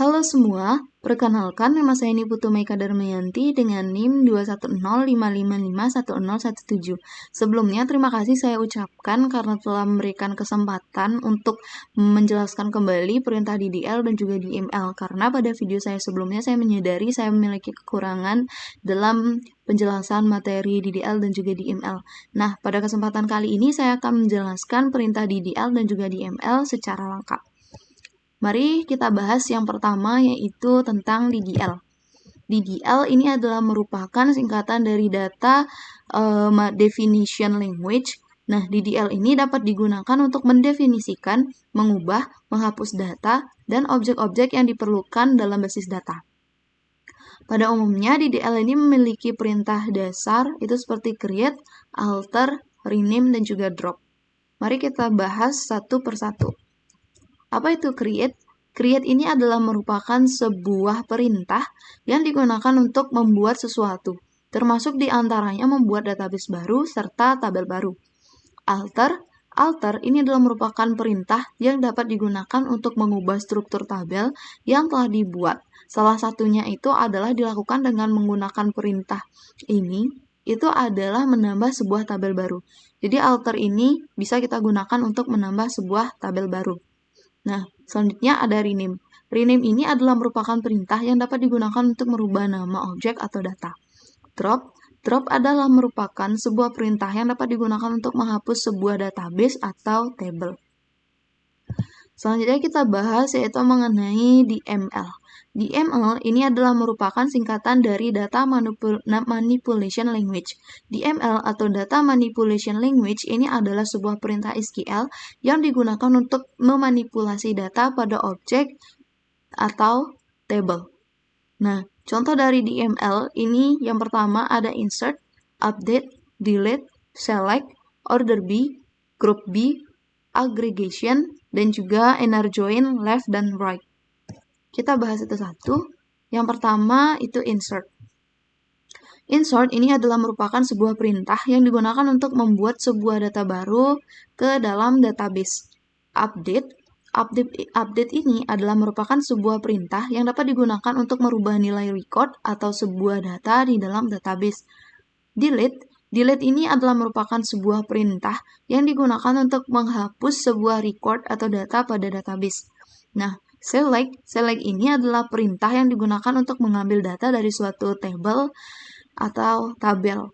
Halo semua, perkenalkan nama saya Niputu Meika Darmayanti dengan NIM 21055510117. Sebelumnya terima kasih saya ucapkan karena telah memberikan kesempatan untuk menjelaskan kembali perintah DDL dan juga DML, karena pada video saya sebelumnya saya menyadari saya memiliki kekurangan dalam penjelasan materi DDL dan juga DML. Nah, pada kesempatan kali ini saya akan menjelaskan perintah DDL dan juga DML secara lengkap. Mari kita bahas yang pertama, yaitu tentang DDL. DDL ini adalah merupakan singkatan dari Data Definition Language. Nah, DDL ini dapat digunakan untuk mendefinisikan, mengubah, menghapus data, dan objek-objek yang diperlukan dalam basis data. Pada umumnya, DDL ini memiliki perintah dasar, itu seperti create, alter, rename, dan juga drop. Mari kita bahas satu persatu. Apa itu create? Create ini adalah merupakan sebuah perintah yang digunakan untuk membuat sesuatu, termasuk diantaranya membuat database baru serta tabel baru. Alter ini adalah merupakan perintah yang dapat digunakan untuk mengubah struktur tabel yang telah dibuat. Salah satunya itu adalah dilakukan dengan menggunakan perintah ini, itu adalah menambah sebuah tabel baru. Jadi alter ini bisa kita gunakan untuk menambah sebuah tabel baru. Nah, selanjutnya ada rename. Rename ini adalah merupakan perintah yang dapat digunakan untuk merubah nama objek atau data. Drop adalah merupakan sebuah perintah yang dapat digunakan untuk menghapus sebuah database atau table. Selanjutnya kita bahas yaitu mengenai DML. DML ini adalah merupakan singkatan dari Data Manipulation Language. DML atau Data Manipulation Language ini adalah sebuah perintah SQL yang digunakan untuk memanipulasi data pada objek atau table. Nah, contoh dari DML ini yang pertama ada insert, update, delete, select, order by, group by, aggregation, dan juga inner join, left dan right. Kita bahas itu satu. Yang pertama itu insert. Insert ini adalah merupakan sebuah perintah yang digunakan untuk membuat sebuah data baru ke dalam database. Update ini adalah merupakan sebuah perintah yang dapat digunakan untuk merubah nilai record atau sebuah data di dalam database. Delete ini adalah merupakan sebuah perintah yang digunakan untuk menghapus sebuah record atau data pada database. Nah, select ini adalah perintah yang digunakan untuk mengambil data dari suatu table atau tabel.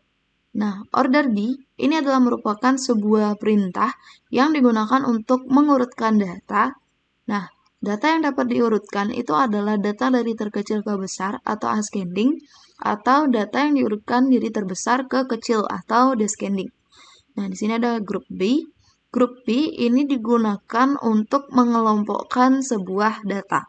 Nah, order by ini adalah merupakan sebuah perintah yang digunakan untuk mengurutkan data. Nah, data yang dapat diurutkan itu adalah data dari terkecil ke besar atau ascending, atau data yang diurutkan dari terbesar ke kecil atau descending. Nah, di sini ada group by. Group by ini digunakan untuk mengelompokkan sebuah data.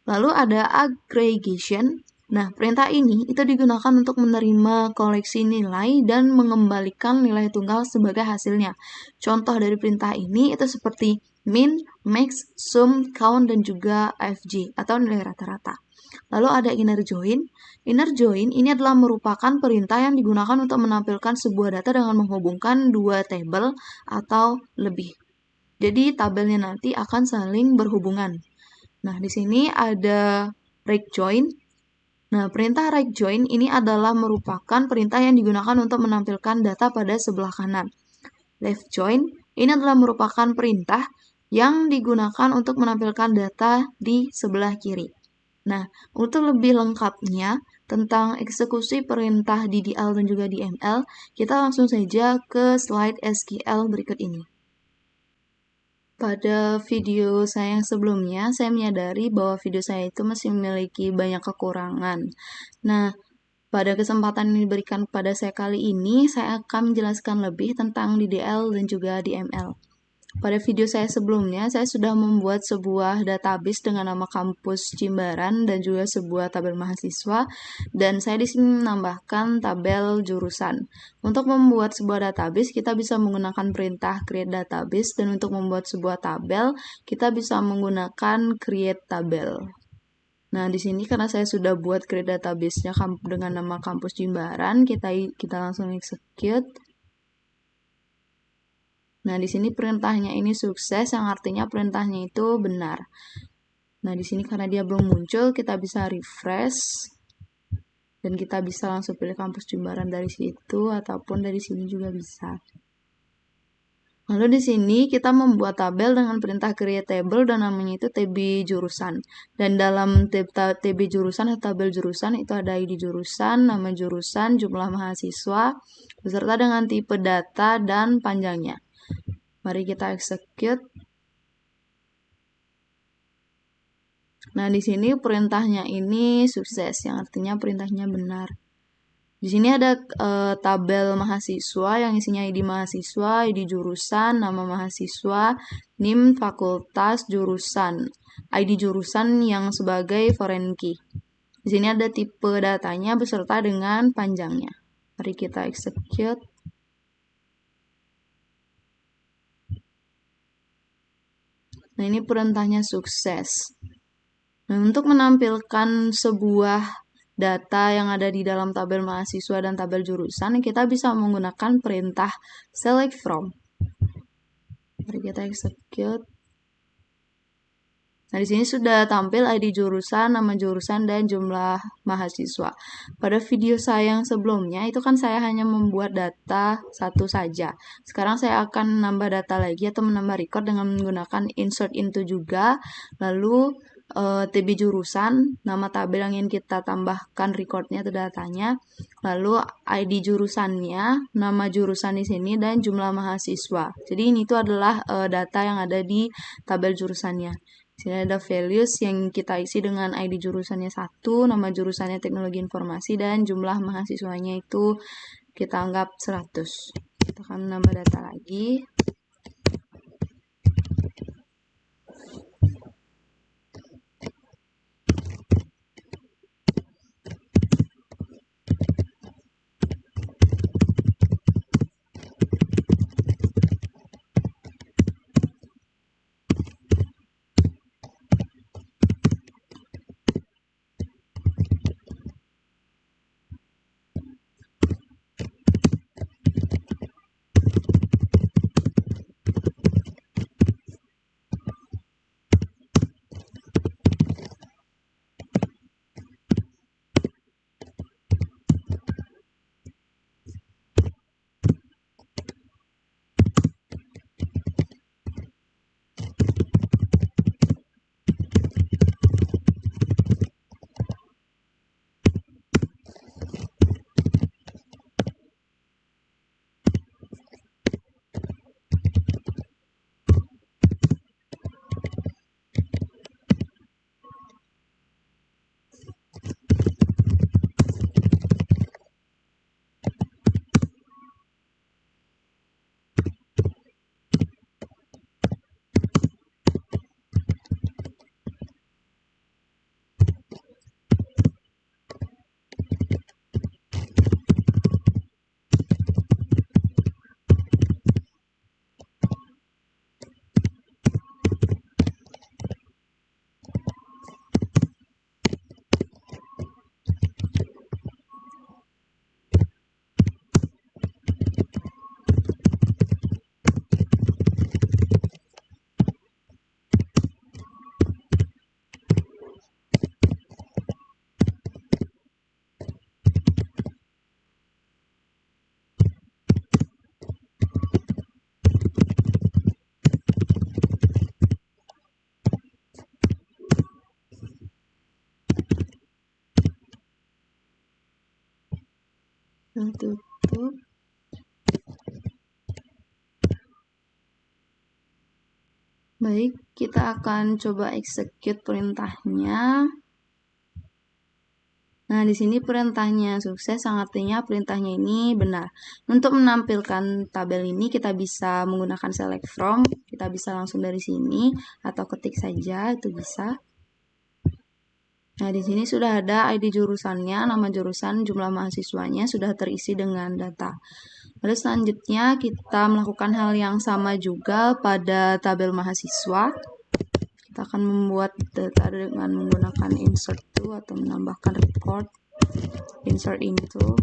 Lalu ada aggregation. Nah, perintah ini itu digunakan untuk menerima koleksi nilai dan mengembalikan nilai tunggal sebagai hasilnya. Contoh dari perintah ini itu seperti min, max, sum, count, dan juga fg atau nilai rata-rata. Lalu ada inner join. Inner join ini adalah merupakan perintah yang digunakan untuk menampilkan sebuah data dengan menghubungkan dua tabel atau lebih. Jadi tabelnya nanti akan saling berhubungan. Nah, di sini ada right join. Nah, perintah right join ini adalah merupakan perintah yang digunakan untuk menampilkan data pada sebelah kanan. Left join ini adalah merupakan perintah yang digunakan untuk menampilkan data di sebelah kiri. Nah, untuk lebih lengkapnya tentang eksekusi perintah DDL dan juga DML, kita langsung saja ke slide SQL berikut ini. Pada video saya yang sebelumnya, saya menyadari bahwa video saya itu masih memiliki banyak kekurangan. Nah, pada kesempatan yang diberikan kepada saya kali ini, saya akan menjelaskan lebih tentang DDL dan juga DML. Pada video saya sebelumnya, saya sudah membuat sebuah database dengan nama kampus Jimbaran dan juga sebuah tabel mahasiswa, dan saya di sini menambahkan tabel jurusan. Untuk membuat sebuah database, kita bisa menggunakan perintah create database, dan untuk membuat sebuah tabel, kita bisa menggunakan create tabel. Nah, di sini karena saya sudah buat create database-nya dengan nama kampus Jimbaran, kita langsung execute. Nah, di sini perintahnya ini sukses, yang artinya perintahnya itu benar. Nah, di sini karena dia belum muncul, kita bisa refresh dan kita bisa langsung pilih kampus Jimbaran dari situ ataupun dari sini juga bisa. Lalu di sini kita membuat tabel dengan perintah create table dan namanya itu TB jurusan. Dan dalam TB jurusan atau tabel jurusan itu ada ID jurusan, nama jurusan, jumlah mahasiswa, beserta dengan tipe data dan panjangnya. Mari kita execute. Nah, di sini perintahnya ini sukses, yang artinya perintahnya benar. Di sini ada tabel mahasiswa yang isinya ID mahasiswa, ID jurusan, nama mahasiswa, NIM, fakultas, jurusan, ID jurusan yang sebagai foreign key. Di sini ada tipe datanya beserta dengan panjangnya. Mari kita execute. Nah, ini perintahnya sukses. Nah, untuk menampilkan sebuah data yang ada di dalam tabel mahasiswa dan tabel jurusan, kita bisa menggunakan perintah select from. Mari kita execute. Nah, di sini sudah tampil ID jurusan, nama jurusan, dan jumlah mahasiswa. Pada video saya yang sebelumnya, itu kan saya hanya membuat data satu saja. Sekarang saya akan menambah data lagi atau menambah record dengan menggunakan insert into juga. Lalu TB jurusan, nama tabel yang ingin kita tambahkan recordnya atau datanya, lalu ID jurusannya, nama jurusan di sini, dan jumlah mahasiswa. Jadi ini itu adalah data yang ada di tabel jurusannya. Di sini ada values yang kita isi dengan ID jurusannya 1, nama jurusannya teknologi informasi, dan jumlah mahasiswanya itu kita anggap 100. Kita akan menambah data lagi. Tutup. Baik, kita akan coba execute perintahnya. Nah, di sini perintahnya sukses, artinya perintahnya ini benar. Untuk menampilkan tabel ini, kita bisa menggunakan select from. Kita bisa langsung dari sini, atau ketik saja, itu bisa. Nah, di sini sudah ada ID jurusannya, nama jurusan, jumlah mahasiswanya sudah terisi dengan data. Lalu selanjutnya kita melakukan hal yang sama juga pada tabel mahasiswa. Kita akan membuat data dengan menggunakan insert to atau menambahkan record, insert into.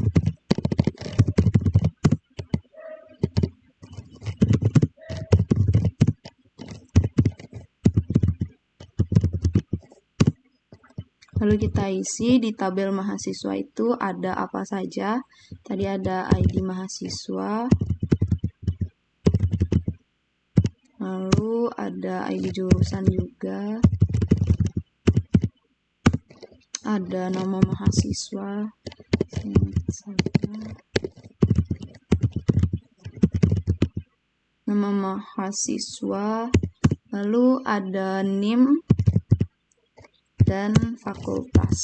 Lalu kita isi di tabel mahasiswa itu ada apa saja. Tadi ada ID mahasiswa, lalu ada ID jurusan juga, ada nama mahasiswa, lalu ada NIM dan fakultas.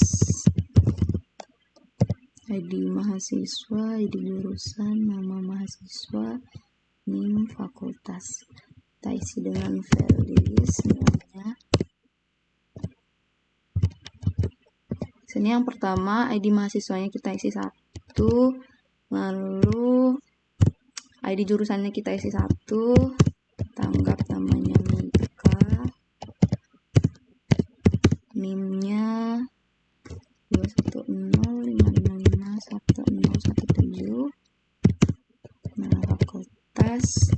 ID mahasiswa, ID jurusan, nama mahasiswa, NIM, fakultas. Kita isi dengan value semuanya. Sini yang pertama ID mahasiswanya kita isi 1, lalu ID jurusannya kita isi 1, tanggap namanya Mika, NIM-nya 21055511017, nama fakultas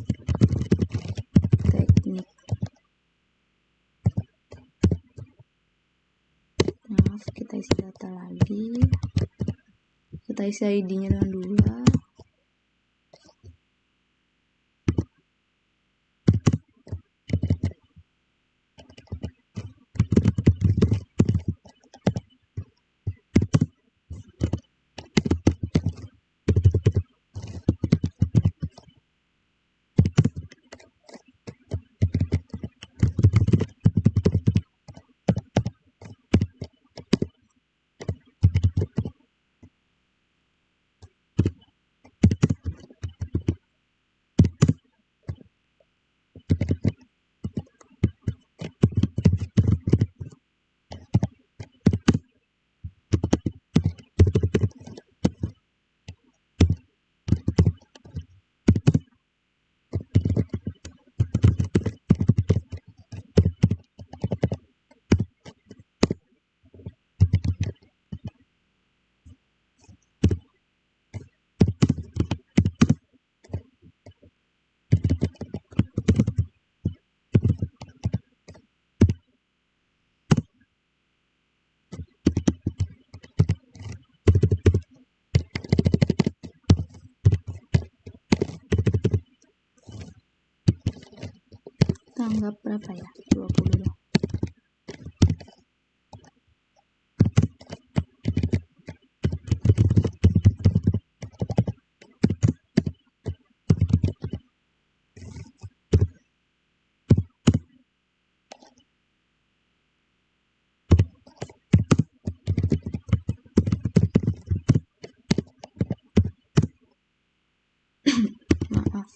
teknik. Maaf, kita isi data lagi. Kita isi ID-nya dengan 2. Tanggap berapa ya? 20. Maaf.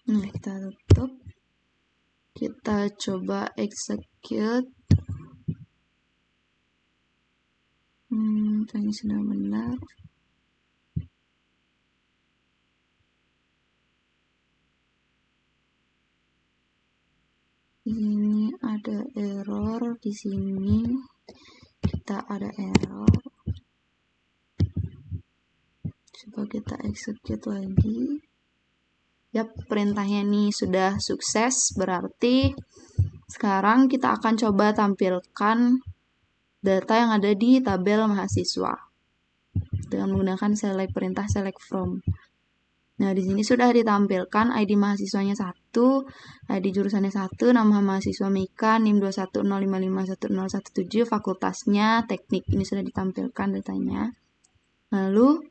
Nah, kita tutup. Kita coba execute. Ini sudah benar. Di sini ada error, di sini kita ada error. Coba kita execute lagi. Yap, perintahnya ini sudah sukses, berarti sekarang kita akan coba tampilkan data yang ada di tabel mahasiswa dengan menggunakan perintah select from. Nah, di sini sudah ditampilkan ID mahasiswanya 1, ID jurusannya 1, nama mahasiswa Mika, NIM 210551017, fakultasnya teknik. Ini sudah ditampilkan datanya. Lalu,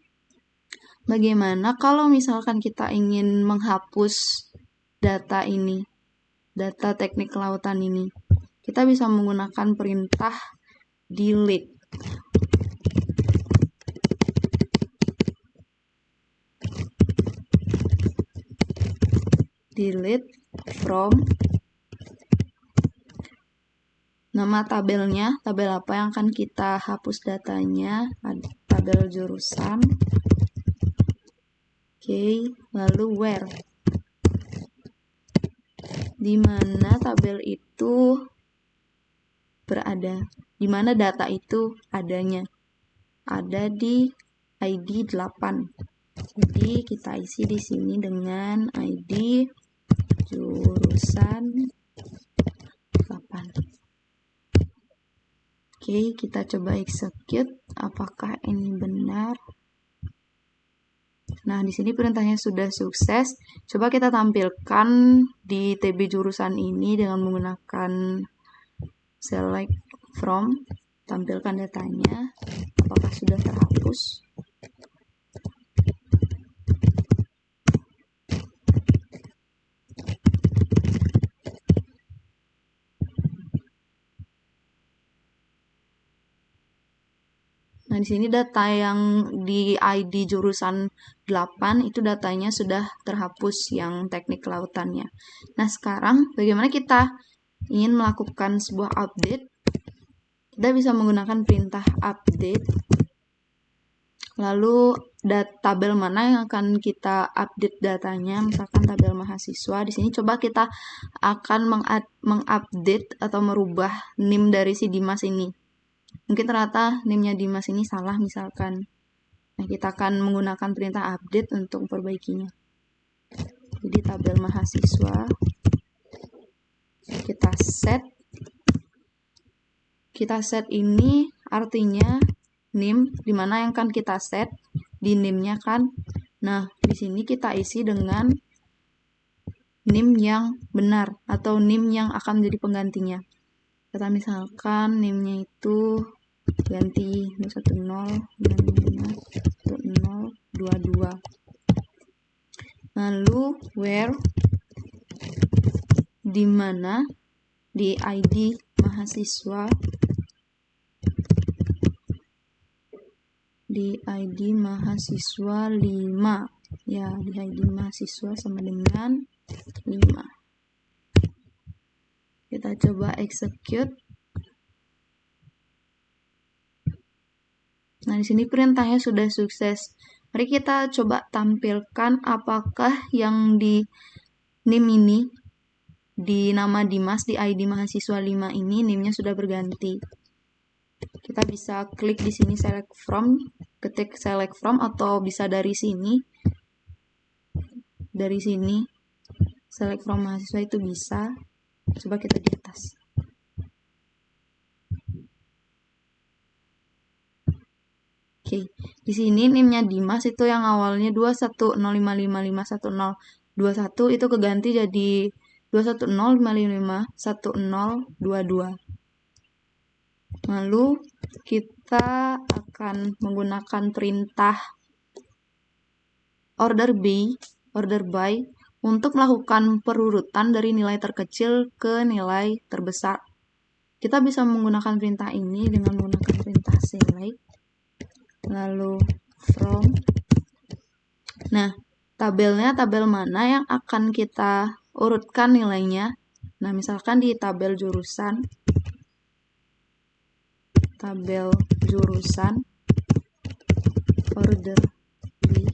bagaimana kalau misalkan kita ingin menghapus data ini, data teknik kelautan ini? Kita bisa menggunakan perintah delete. Delete from nama tabelnya, tabel apa yang akan kita hapus datanya, tabel jurusan. Oke, lalu where, di mana tabel itu berada, di mana data itu adanya, ada di ID 8. Jadi kita isi di sini dengan ID jurusan 8. Oke, kita coba execute. Apakah ini benar? Nah, di sini perintahnya sudah sukses. Coba kita tampilkan di TB jurusan ini dengan menggunakan select from. Tampilkan datanya. Apakah sudah terhapus? Nah, di sini data yang di ID jurusan 8 itu datanya sudah terhapus yang teknik kelautannya. Nah, sekarang bagaimana kita ingin melakukan sebuah update? Kita bisa menggunakan perintah update. Lalu tabel mana yang akan kita update datanya? Misalkan tabel mahasiswa. Di sini coba kita akan mengupdate atau merubah NIM dari si Dimas ini. Mungkin ternyata NIM-nya Dimas ini salah misalkan. Nah, kita akan menggunakan perintah update untuk memperbaikinya. Jadi tabel mahasiswa kita set. Kita set ini artinya NIM, dimana yang kan kita set di NIM-nya kan. Nah, di sini kita isi dengan NIM yang benar atau NIM yang akan menjadi penggantinya. Kita misalkan NIM-nya itu ganti 210 lalu where di mana di ID mahasiswa di ID mahasiswa 5 ya, di ID mahasiswa sama dengan 5. Kita coba execute. Nah, di sini perintahnya sudah sukses. Mari kita coba tampilkan apakah yang di NIM ini, di nama Dimas, di ID mahasiswa 5 ini, NIM-nya sudah berganti. Kita bisa klik di sini select from, ketik select from, atau bisa dari sini. Dari sini, select from mahasiswa itu bisa. Coba kita di atas. Oke, di sini NIM-nya Dimas itu yang awalnya 210555121 itu keganti jadi 210555122. Lalu kita akan menggunakan perintah order by untuk melakukan perurutan dari nilai terkecil ke nilai terbesar. Kita bisa menggunakan perintah ini dengan menggunakan perintah select lalu from. Nah, tabelnya tabel mana yang akan kita urutkan nilainya? Nah, misalkan di tabel jurusan order B,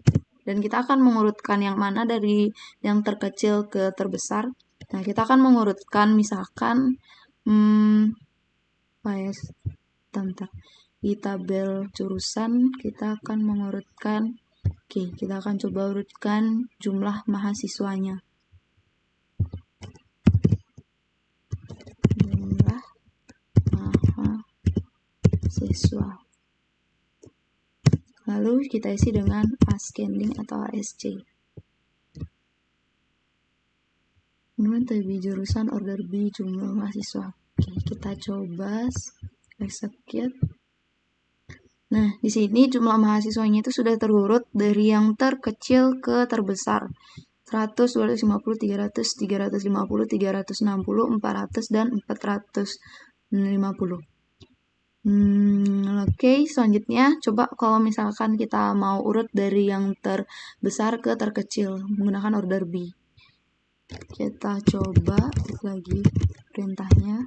dan kita akan mengurutkan yang mana dari yang terkecil ke terbesar. Nah, kita akan mengurutkan misalkan di tabel jurusan kita akan mengurutkan, kita akan coba urutkan jumlah mahasiswanya. Jumlah mahasiswa. Lalu kita isi dengan ascending atau ASC. Kemudian TB jurusan order B jumlah mahasiswa. Kita coba execute. Nah, di sini jumlah mahasiswanya itu sudah terurut dari yang terkecil ke terbesar. 100, 250, 300, 350, 360, 400, dan 450. Oke, selanjutnya coba kalau misalkan kita mau urut dari yang terbesar ke terkecil menggunakan order B. Kita coba lagi perintahnya.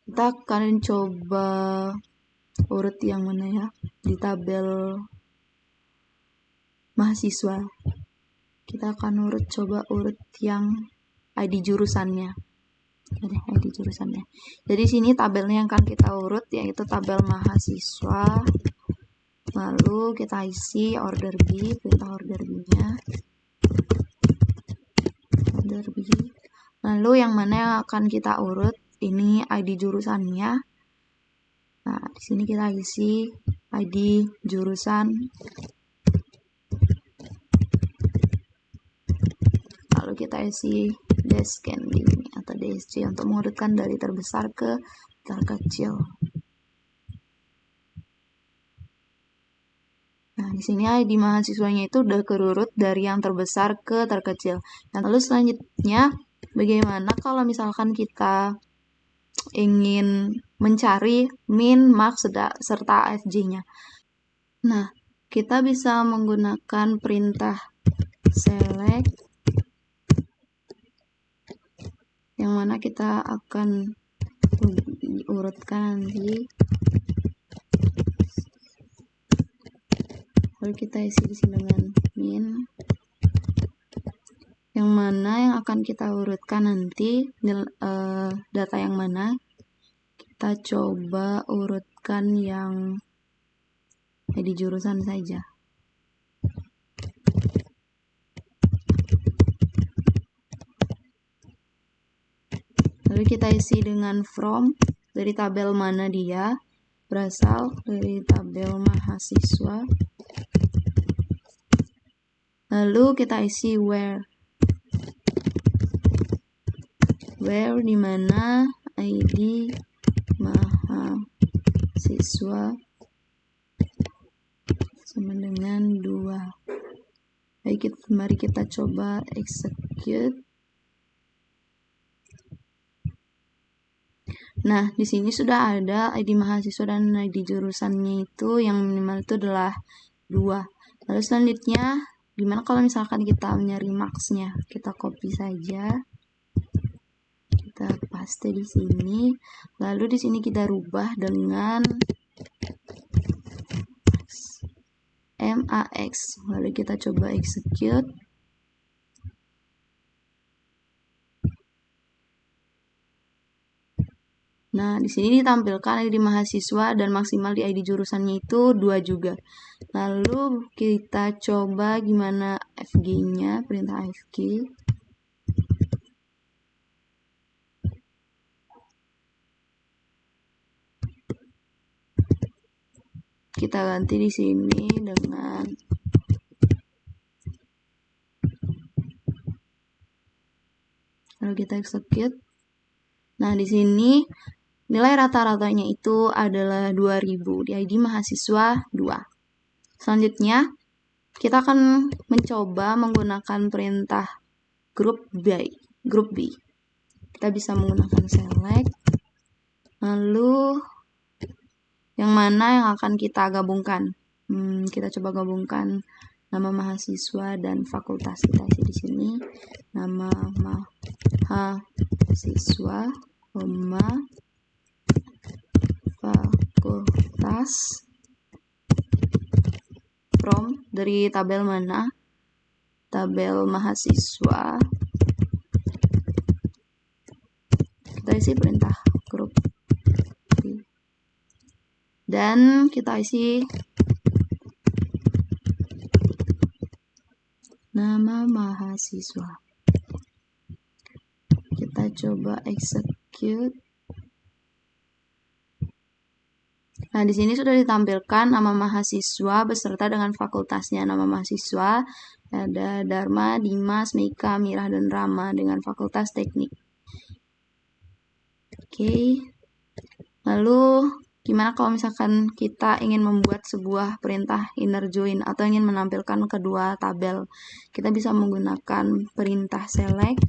Kita akan coba urut yang mana ya? Di tabel mahasiswa. Kita akan coba urut yang ID jurusannya. Ada ID jurusannya. Jadi sini tabelnya yang akan kita urut yaitu tabel mahasiswa. Lalu kita isi order B, perintah order B-nya. Order B. Lalu yang mana yang akan kita urut? Ini ID jurusannya. Nah, di sini kita isi ID jurusan. Lalu kita isi descending atau DSC untuk mengurutkan dari terbesar ke terkecil. Nah, di sini ID mahasiswanya itu udah kerurut dari yang terbesar ke terkecil. Nah, lalu selanjutnya, bagaimana kalau misalkan kita ingin mencari min, max, serta AFJ-nya? Nah, kita bisa menggunakan perintah select, yang mana kita akan urutkan nanti. Lalu kita isi di sini dengan min, yang mana yang akan kita urutkan nanti, data yang mana. Kita coba urutkan yang di jurusan saja. Lalu kita isi dengan from, dari tabel mana dia berasal, dari tabel mahasiswa. Lalu kita isi where di mana ID mahasiswa sama dengan 2. Baik, mari kita coba execute. Nah, di sini sudah ada ID mahasiswa dan ID jurusannya itu yang minimal itu adalah 2. Lalu selanjutnya, gimana kalau misalkan kita mencari max-nya? Kita copy saja. Kita paste di sini. Lalu di sini kita rubah dengan max. Lalu kita coba execute. Nah, di sini ditampilkan ID mahasiswa dan maksimal di ID jurusannya itu 2 juga. Lalu kita coba gimana FG-nya, perintah FG. Kita ganti di sini dengan lalu kita execute. Nah, di sini nilai rata-ratanya itu adalah 2000 di ID mahasiswa 2. Selanjutnya, kita akan mencoba menggunakan perintah group by. Kita bisa menggunakan select. Lalu yang mana yang akan kita gabungkan? Kita coba gabungkan nama mahasiswa dan fakultas. Kita isi di sini nama mahasiswa, fakultas, from dari tabel mana? Tabel mahasiswa. Kita isi perintah group dan kita isi nama mahasiswa. Kita coba execute. Nah, di sini sudah ditampilkan nama mahasiswa beserta dengan fakultasnya. Nama mahasiswa ada Dharma, Dimas, Meika, Mirah, dan Rama dengan fakultas teknik. Oke. Lalu gimana kalau misalkan kita ingin membuat sebuah perintah inner join atau ingin menampilkan kedua tabel? Kita bisa menggunakan perintah select.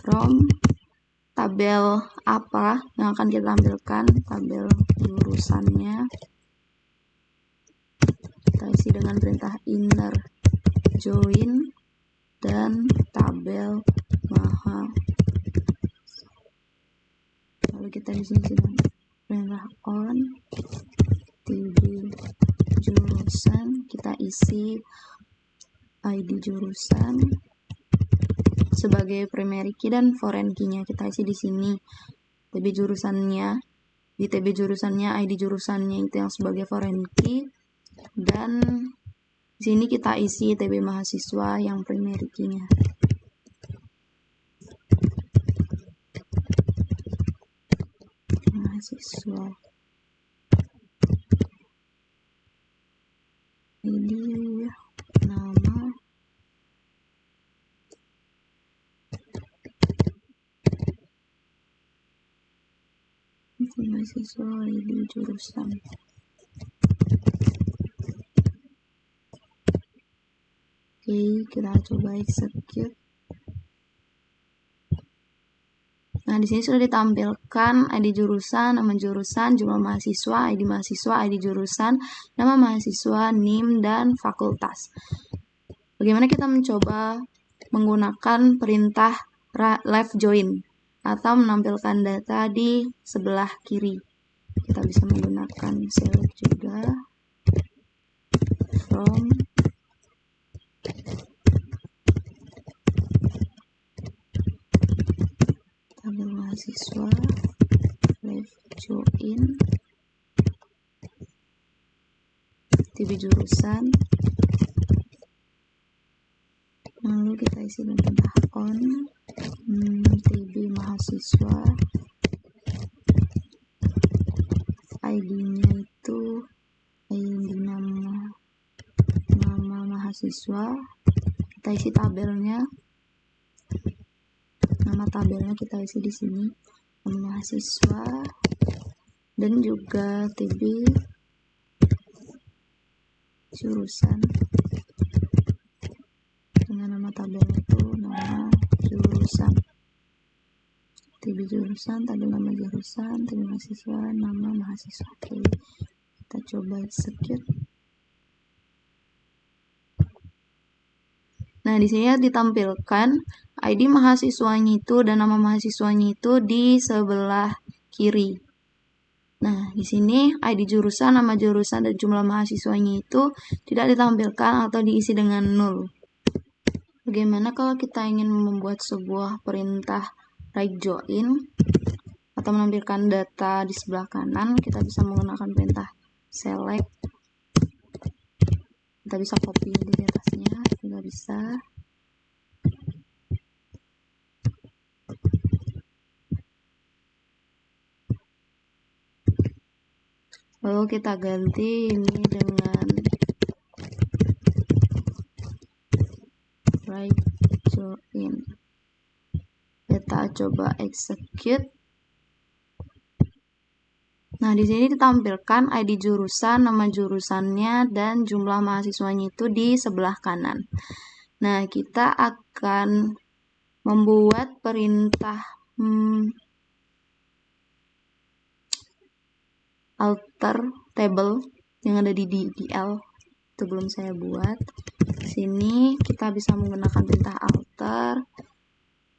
From tabel apa yang akan kita tampilkan? Tabel jurusannya. Kita isi dengan perintah inner join dan tabel lalu kita di sini dengan perintah on tb jurusan. Kita isi ID jurusan sebagai primary key dan foreign key-nya kita isi di sini. TB jurusannya, di TB jurusannya ID jurusannya itu yang sebagai foreign key, dan di sini kita isi TB mahasiswa yang primary key-nya. Mahasiswa ID, nama, mahasiswa ID jurusan. Oke, kita coba execute. Nah, di sini sudah ditampilkan ID jurusan, nama jurusan, jumlah mahasiswa, ID jurusan, nama mahasiswa, NIM, dan fakultas. Bagaimana kita mencoba menggunakan perintah left join atau menampilkan data di sebelah kiri? Kita bisa menggunakan select juga, from, tabel mahasiswa, left join, TB jurusan, lalu kita isi dengan on, TB mahasiswa, ID-nya itu ID nama mahasiswa, kita isi tabelnya, nama tabelnya kita isi di sini, nama mahasiswa, dan juga TB jurusan dengan nama tabelnya itu nama jurusan, TB jurusan, tabel nama jurusan, TB mahasiswa, nama mahasiswa. Oke, kita coba execute. Nah, di sini ditampilkan ID mahasiswanya itu dan nama mahasiswanya itu di sebelah kiri. Nah, di sini ID jurusan, nama jurusan, dan jumlah mahasiswanya itu tidak ditampilkan atau diisi dengan 0. Bagaimana kalau kita ingin membuat sebuah perintah right join atau menampilkan data di sebelah kanan? Kita bisa menggunakan perintah select. Kita bisa copy di atasnya, juga bisa. Lalu kita ganti ini dengan right join. Kita coba execute. Nah, di sini ditampilkan ID jurusan, nama jurusannya, dan jumlah mahasiswanya itu di sebelah kanan. Nah, kita akan membuat perintah alter table yang ada di DDL. Itu belum saya buat. Di sini kita bisa menggunakan perintah alter,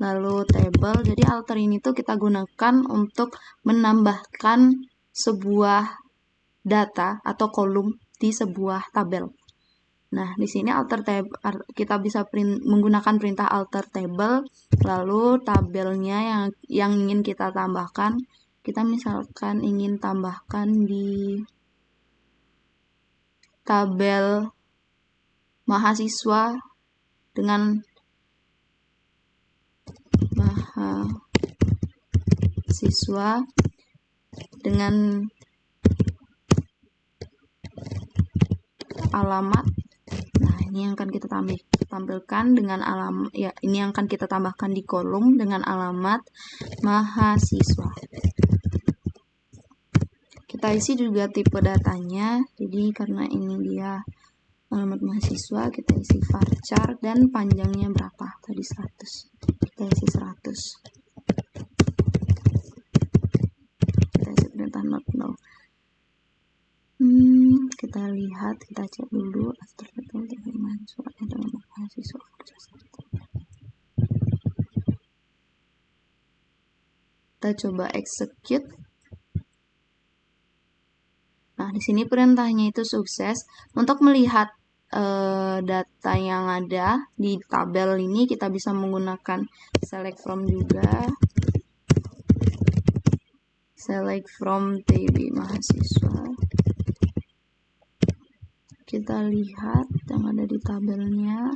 lalu table. Jadi alter ini tuh kita gunakan untuk menambahkan sebuah data atau kolom di sebuah tabel. Nah, di sini alter table kita bisa menggunakan perintah alter table, lalu tabelnya yang ingin kita tambahkan, kita misalkan ingin tambahkan di tabel mahasiswa dengan alamat. Nah, ini yang akan kita tampilkan dengan alamat, ya, ini yang akan kita tambahkan di kolom dengan alamat mahasiswa. Kita isi juga tipe datanya. Jadi karena ini dia alamat mahasiswa, kita isi varchar dan panjangnya berapa? Tadi 100. Kita isi 100. Kita isi perintah not null. Kita lihat, kita cek dulu after table mahasiswa adalah mahasiswa. Kita coba execute. Nah, di sini perintahnya itu sukses. Untuk melihat data yang ada di tabel ini, kita bisa menggunakan select from juga. Select from TB mahasiswa. Kita lihat yang ada di tabelnya.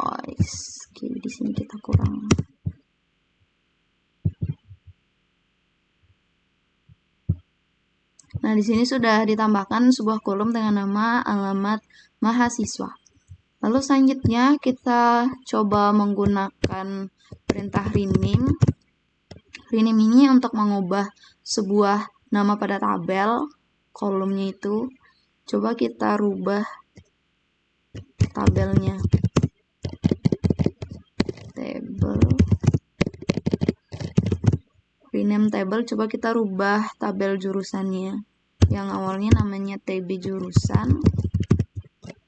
Oke, di sini kita kurang. Nah, di sini sudah ditambahkan sebuah kolom dengan nama alamat mahasiswa. Lalu selanjutnya kita coba menggunakan perintah rename. Rename ini untuk mengubah sebuah nama pada tabel, kolomnya itu. Coba kita rubah tabelnya. Table. Rename table, coba kita rubah tabel jurusannya. Yang awalnya namanya TB jurusan,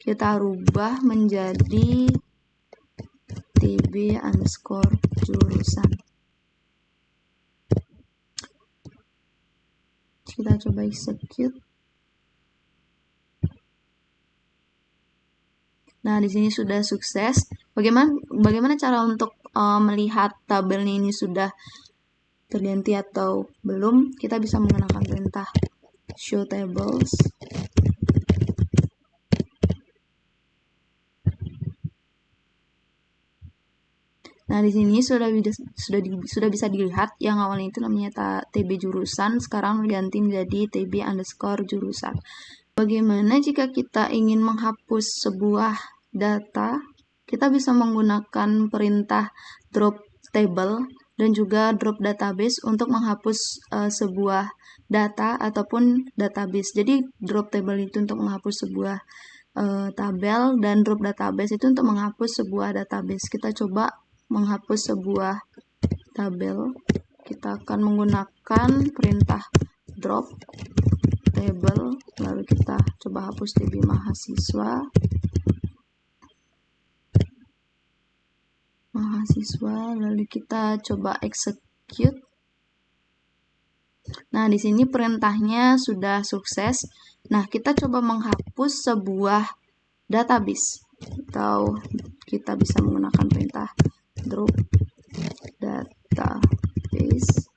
kita rubah menjadi TB_jurusan. Kita coba execute. Nah, di sini sudah sukses. Bagaimana cara untuk melihat tabelnya ini sudah terganti atau belum? Kita bisa menggunakan perintah show tables. Nah, di sini sudah bisa dilihat yang awalnya itu namanya TB jurusan, sekarang berganti menjadi TB_jurusan. Bagaimana jika kita ingin menghapus sebuah data? Kita bisa menggunakan perintah drop table dan juga drop database untuk menghapus sebuah data ataupun database. Jadi drop table itu untuk menghapus sebuah tabel dan drop database itu untuk menghapus sebuah database. Kita coba menghapus sebuah tabel. Kita akan menggunakan perintah drop table, lalu kita coba hapus TB mahasiswa, lalu kita coba execute. Nah, di sini perintahnya sudah sukses. Nah, kita coba menghapus sebuah database, atau kita bisa menggunakan perintah drop database.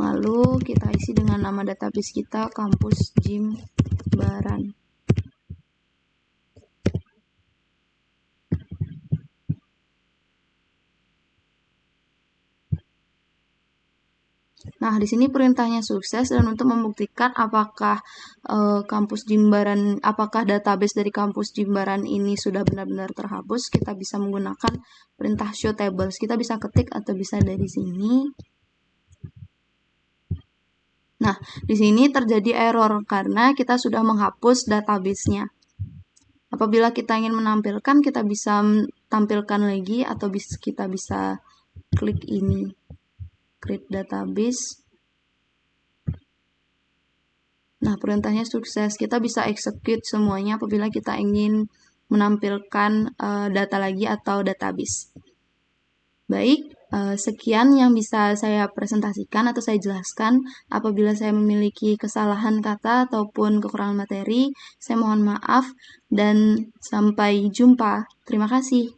Lalu kita isi dengan nama database kita, kampus Jimbaran. Nah, di sini perintahnya sukses, dan untuk membuktikan apakah kampus Jimbaran, apakah database dari kampus Jimbaran ini sudah benar-benar terhapus, kita bisa menggunakan perintah show tables. Kita bisa ketik atau bisa dari sini. Nah, di sini terjadi error karena kita sudah menghapus database-nya. Apabila kita ingin menampilkan, kita bisa tampilkan lagi atau kita bisa klik ini, create database. Nah, perintahnya sukses. Kita bisa execute semuanya apabila kita ingin menampilkan data lagi atau database. Baik, sekian yang bisa saya presentasikan atau saya jelaskan. Apabila saya memiliki kesalahan kata ataupun kekurangan materi, saya mohon maaf dan sampai jumpa. Terima kasih.